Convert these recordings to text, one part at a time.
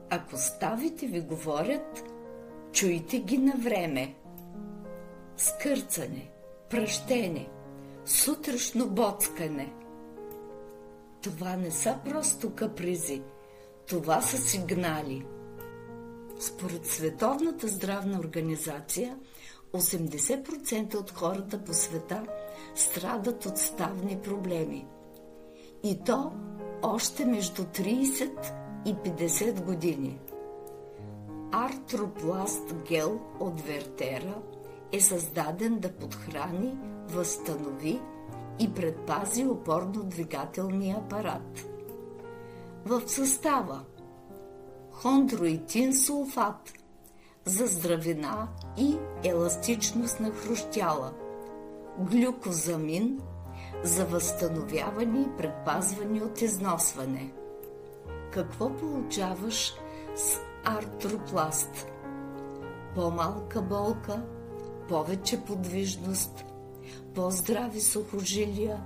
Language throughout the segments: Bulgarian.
Ако ставите ви говорят, чуйте ги на време. Скърцане, пръщене, сутрешно боцкане. Това не са просто капризи, това са сигнали. Според Световната здравна организация, 80% от хората по света страдат от ставни проблеми. И то още между 30 и 50 години. Артропласт гел от Вертера е създаден да подхрани, възстанови и предпази опорно-двигателния апарат. В състава хондроитин сулфат за здравина и еластичност на хрущяла, глюкозамин за възстановяване и предпазване от износване. Какво получаваш с артропласт? По-малка болка, повече подвижност, по-здрави сухожилия,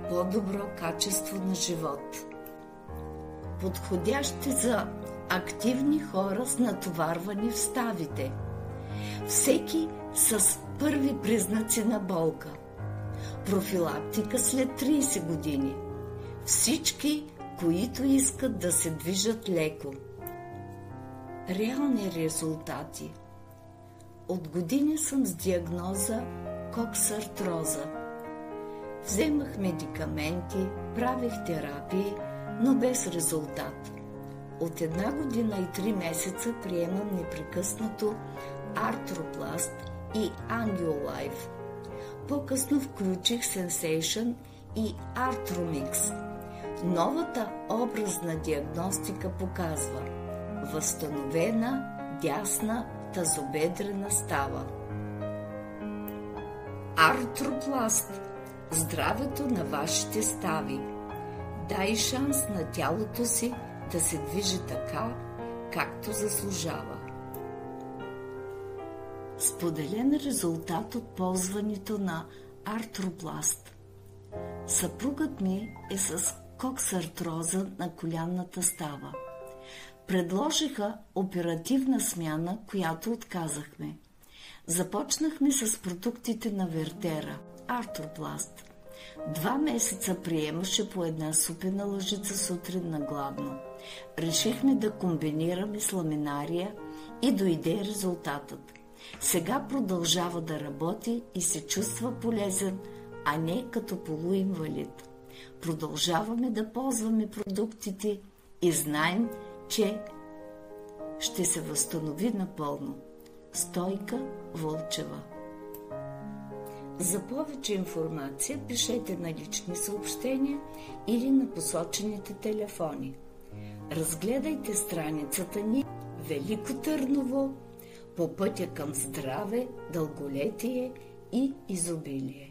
по-добро качество на живот. Подходящи за активни хора с натоварване в ставите. Всеки с първи признаци на болка. Профилактика след 30 години. Всички, които искат да се движат леко. Реални резултати. От години съм с диагноза коксартроза. Вземах медикаменти, правих терапии, но без резултат. От 1 година и 3 месеца приемам непрекъснато Артропласт и Ангиолайф. По-късно включих Сенсейшън и Артромикс. Новата образна диагностика показва възстановена дясна тазобедрена става. Артропласт – здравето на вашите стави. Дай шанс на тялото си да се движи така, както заслужава. Споделен резултат от ползването на Артропласт. Съпругът ми е с коксартроза на колянната става. Предложиха оперативна смяна, която отказахме. Започнахме с продуктите на Вертера, Артропласт. 2 месеца приемаше по една супена лъжица сутрин на гладно. Решихме да комбинираме с ламинария и дойде резултатът. Сега продължава да работи и се чувства полезен, а не като полуинвалид. Продължаваме да ползваме продуктите и знаем, че ще се възстанови напълно. Стойка Вълчева. За повече информация пишете на лични съобщения или на посочените телефони. Разгледайте страницата ни Велико Търново по пътя към здраве, дълголетие и изобилие.